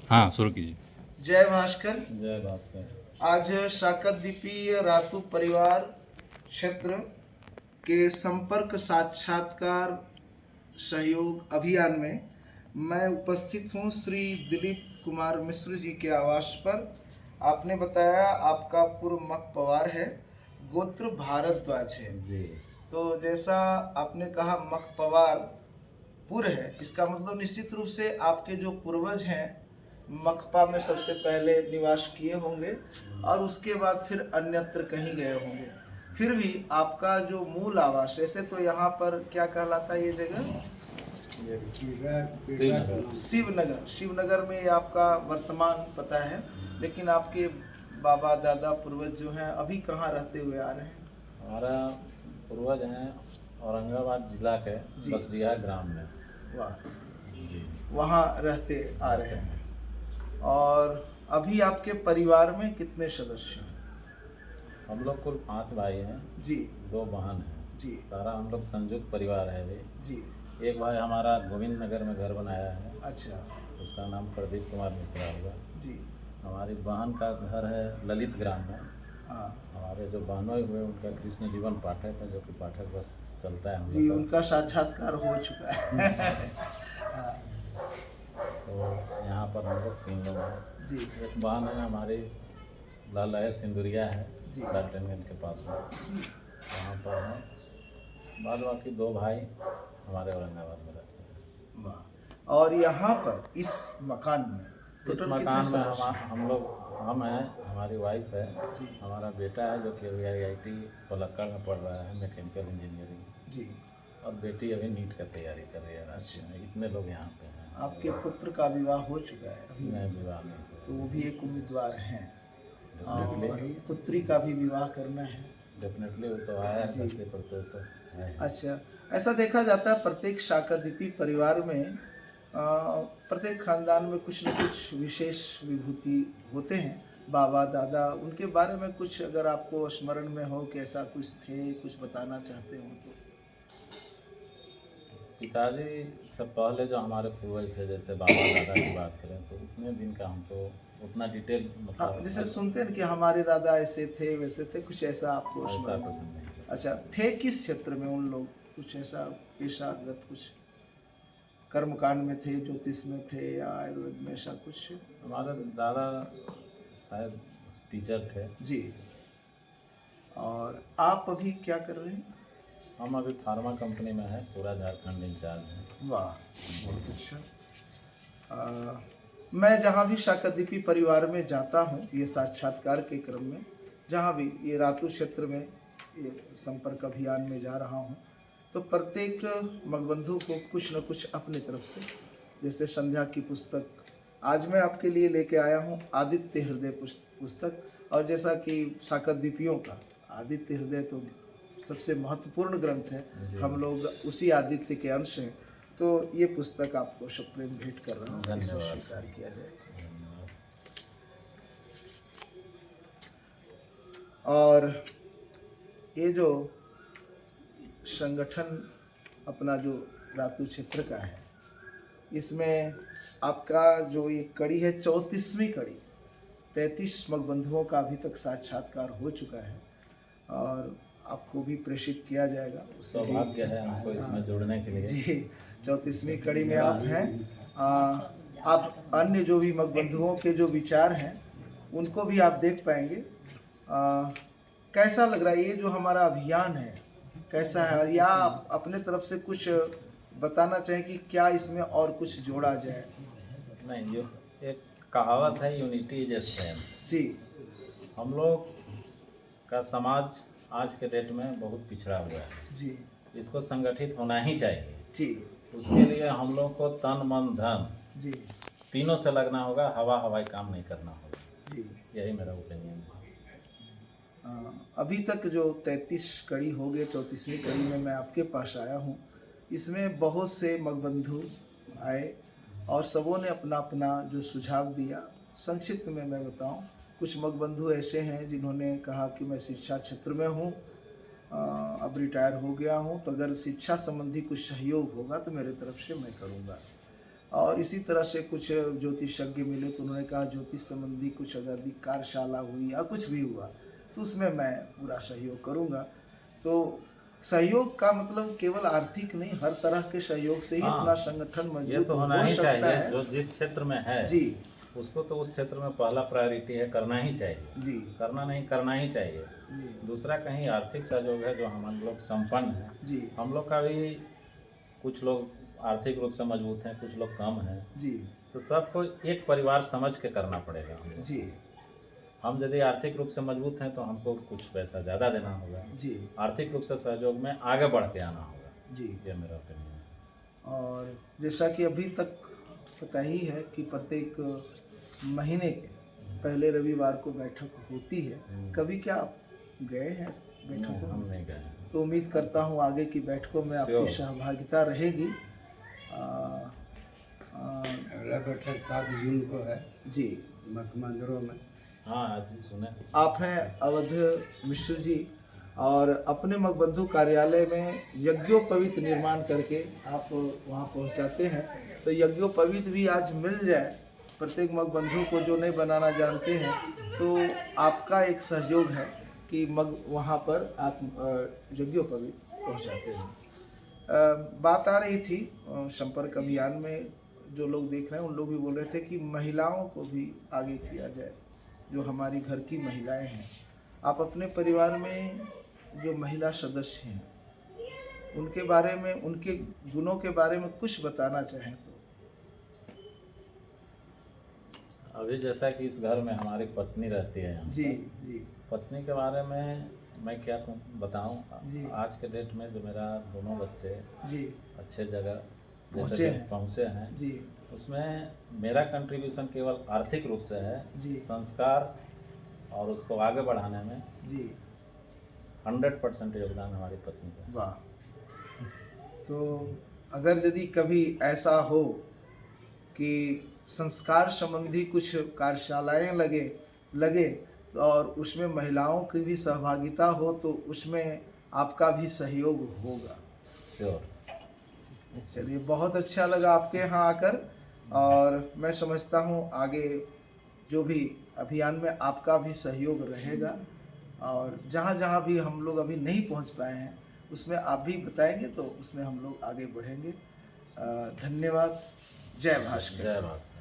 हाँ, शुरू कीजिए। जय भास्कर। जय भास्कर। आज शाकद्वीपीय रातू परिवार क्षेत्र के संपर्क साक्षात्कार सहयोग अभियान में मैं उपस्थित हूँ श्री दिलीप कुमार मिश्र जी के आवास पर। आपने बताया आपका पूर्व मख पवार है, गोत्र भारद्वाज है जी। तो जैसा आपने कहा मख पवार पुर है, इसका मतलब निश्चित रूप से आपके जो पूर्वज हैं मकपा में सबसे पहले निवास किए होंगे और उसके बाद फिर अन्यत्र कहीं गए होंगे। फिर भी आपका जो मूल आवास, ऐसे तो यहाँ पर क्या कहलाता है ये जगह? शिवनगर। शिवनगर में ये आपका वर्तमान पता है, लेकिन आपके बाबा दादा पूर्वज जो हैं अभी कहाँ रहते हुए आ रहे हैं? हमारा पूर्वज हैं औरंगाबाद जिला के बसरिया ग्राम में। वाह, जी। वहाँ रहते आ रहे हैं। और अभी आपके परिवार में कितने सदस्य हैं? हम लोग कुल 5 भाई हैं जी 2 बहन हैं जी सारा हम लोग संयुक्त परिवार है अभी। जी। एक भाई हमारा गोविंद नगर में घर बनाया है, अच्छा। उसका नाम प्रदीप कुमार मिश्रा हुआ। जी। हमारी बहन का घर है ललित ग्राम में। हाँ हमारे जो बहनों हुए उनका कृष्ण जीवन पाठक है, जो कि पाठक बस चलता है हम जी, लोग उनका साक्षात्कार हो चुका है। हाँ, तो यहाँ पर हम लोग 3 लोग हैं। जी एक बहन है हमारी लालय सिंदुरिया है, जी डाल्टनगंज के पास में, वहाँ पर है। बाद बाकी 2 भाई हमारे औरंगाबाद में रहते हैं। वाह। और यहाँ पर इस मकान में इस टोटल मकान कितने में सदस्य? हम लोग, हम हैं, हमारी वाइफ है, जी हमारा बेटा है जो कि अभी IIT पलक्कड़ में पढ़ रहा है मैकेनिकल इंजीनियरिंग, जी। और बेटी अभी नीट का तैयारी कर रही है रांची में। इतने लोग यहाँ पे हैं। आपके पुत्र का विवाह हो चुका है अभी? मैं विवाह नहीं तो हुआ। वो भी एक उम्मीदवार हैं और डेफिनेटली पुत्री का भी विवाह करना है। डेफिनेटली वो तो आया है जी। धरती पर, तो है। अच्छा, ऐसा देखा जाता है प्रत्येक शाकद्वीपी परिवार में प्रत्येक खानदान में कुछ न कुछ विशेष विभूति होते हैं। बाबा दादा, उनके बारे में कुछ अगर आपको स्मरण में हो कि ऐसा कुछ थे, कुछ बताना चाहते हो तो? पिताजी सब पहले जो हमारे पूर्वज थे, जैसे बाबा दादा की बात करें तो उतने दिन का हमको उतना डिटेल हाँ, मतलब जैसे सुनते हैं कि हमारे दादा ऐसे थे वैसे थे, कुछ ऐसा आपको ऐसा स्मरण? कुछ नहीं। अच्छा, थे किस क्षेत्र में उन लोग? कुछ ऐसा पेशागत कुछ कर्मकांड में थे, ज्योतिष में थे या आयुर्वेद में, ऐसा कुछ? हमारे दादा शायद टीचर थे। जी। और आप अभी क्या कर रहे हैं? हम अभी फार्मा कंपनी में हैं, पूरा झारखंड इंचार्ज हैं। वाह, बहुत अच्छा। मैं जहाँ भी शाकद्वीपी परिवार में जाता हूँ ये साक्षात्कार के क्रम में, जहाँ भी ये रातू क्षेत्र में ये संपर्क अभियान में जा रहा हूँ, तो प्रत्येक मगबंधु को कुछ न कुछ अपनी तरफ से, जैसे संध्या की पुस्तक आज मैं आपके लिए लेके आया हूँ, आदित्य हृदय पुस्तक। और जैसा कि शाकद्वीपियों का आदित्य हृदय तो सबसे महत्वपूर्ण ग्रंथ है, हम लोग उसी आदित्य के अंश हैं, तो ये पुस्तक आपको सप्रेम भेंट कर रहा हूँ, इसे धन्यवाद। स्वीकार किया जाए। और ये जो संगठन अपना जो रातू क्षेत्र का है, इसमें आपका जो ये कड़ी है 34वीं कड़ी, 33 मगबंधुओं का अभी तक साक्षात्कार हो चुका है और आपको भी प्रेषित किया जाएगा। सौभाग्य है हमको इसमें जुड़ने के लिए। जी, 34वीं कड़ी में आप हैं। आप अन्य जो भी मगबंधुओं के जो विचार हैं उनको भी आप देख पाएंगे। कैसा लग रहा है ये जो हमारा अभियान है, कैसा है? या आप अपने तरफ से कुछ बताना चाहें कि क्या इसमें और कुछ जोड़ा जाए? नहीं, जो एक कहावत है, यूनिटी इज स्ट्रेंथ। जी हम लोग का समाज आज के डेट में बहुत पिछड़ा हुआ है, जी इसको संगठित होना ही चाहिए। जी उसके लिए हम लोग को तन मन धन जी तीनों से लगना होगा, हवाई काम नहीं करना होगा। जी। यही मेरा ओपिनियन है। अभी तक जो 33 कड़ी हो गए, 34वीं कड़ी में मैं आपके पास आया हूँ, इसमें बहुत से मगबंधु आए और सबों ने अपना अपना जो सुझाव दिया। संक्षिप्त में मैं बताऊं, कुछ मगबंधु ऐसे हैं जिन्होंने कहा कि मैं शिक्षा क्षेत्र में हूँ, अब रिटायर हो गया हूँ, तो अगर शिक्षा संबंधी कुछ सहयोग होगा तो मेरे तरफ से मैं करूँगा। और इसी तरह से कुछ ज्योतिषज्ञ मिले तो उन्होंने कहा ज्योतिष संबंधी कुछ अगर कार्यशाला हुई या कुछ भी हुआ तो उसमें मैं पूरा सहयोग करूँगा। तो सहयोग का मतलब केवल आर्थिक नहीं, हर तरह के सहयोग से ही हाँ, अपना संगठन ये मजबूत तो हो होना ही सकता चाहिए। है। जो जिस क्षेत्र में है जी उसको तो उस क्षेत्र में पहला प्रायोरिटी है, करना ही चाहिए। जी करना नहीं, करना ही चाहिए। जी दूसरा कहीं आर्थिक सहयोग है, जो हम लोग संपन्न हैं, जी हम लोग का भी कुछ लोग आर्थिक रूप से मजबूत हैं, कुछ लोग कम हैं, जी तो सबको एक परिवार समझ के करना पड़ेगा हम लोग। जी हम यदि आर्थिक रूप से मजबूत हैं तो हमको कुछ पैसा ज़्यादा देना होगा, जी आर्थिक रूप से सहयोग में आगे बढ़ के आना होगा। जी। ये मेरा ओपिनियन है। और जैसा कि अभी तक पता ही है कि प्रत्येक महीने के पहले रविवार को बैठक होती है। कभी क्या आप गए हैं बैठक नहीं, हम में? नहीं गए हैं। तो उम्मीद करता हूँ आगे की बैठकों में आपकी Sure. सहभागिता रहेगी। अगला बैठक 7 जून को है जी। मंदिरों में। हाँ, आज भी सुने। आप हैं अवध मिश्र जी और अपने मगबंधु कार्यालय में यज्ञोपवीत निर्माण करके आप वहाँ पहुँचाते हैं। तो यज्ञोपवीत भी आज मिल जाए प्रत्येक मगबंधु को जो नहीं बनाना जानते हैं, तो आपका एक सहयोग है कि मग वहाँ पर आप यज्ञोपवीत पहुँचाते हैं। बात आ रही थी संपर्क अभियान में, जो लोग देख रहे हैं उन लोग भी बोल रहे थे कि महिलाओं को भी आगे किया जाए, जो हमारी घर की महिलाएं हैं। आप अपने परिवार में जो महिला सदस्य हैं उनके बारे में, उनके गुणों के बारे में कुछ बताना चाहें तो? अभी जैसा कि इस घर में हमारी पत्नी रहती है यहाँ जी पर, जी पत्नी के बारे में मैं क्या बताऊँ। जी। आज के डेट में जो मेरा दोनों बच्चे जी अच्छे जगह पहुँचे हैं। पहुँचे हैं, जी उसमें मेरा कंट्रीब्यूशन केवल आर्थिक रूप से है। जी। संस्कार और उसको आगे बढ़ाने में जी 100% योगदान हमारी पत्नी का। वाह। तो अगर यदि कभी ऐसा हो कि संस्कार संबंधी कुछ कार्यशालाएं लगे और उसमें महिलाओं की भी सहभागिता हो तो उसमें आपका भी सहयोग होगा। श्योर। चलिए, बहुत अच्छा लगा आपके यहाँ आकर और मैं समझता हूँ आगे जो भी अभियान में आपका भी सहयोग रहेगा और जहाँ जहाँ भी हम लोग अभी नहीं पहुँच पाए हैं उसमें आप भी बताएंगे तो उसमें हम लोग आगे बढ़ेंगे। धन्यवाद। जय भास्कर। जय भास्कर।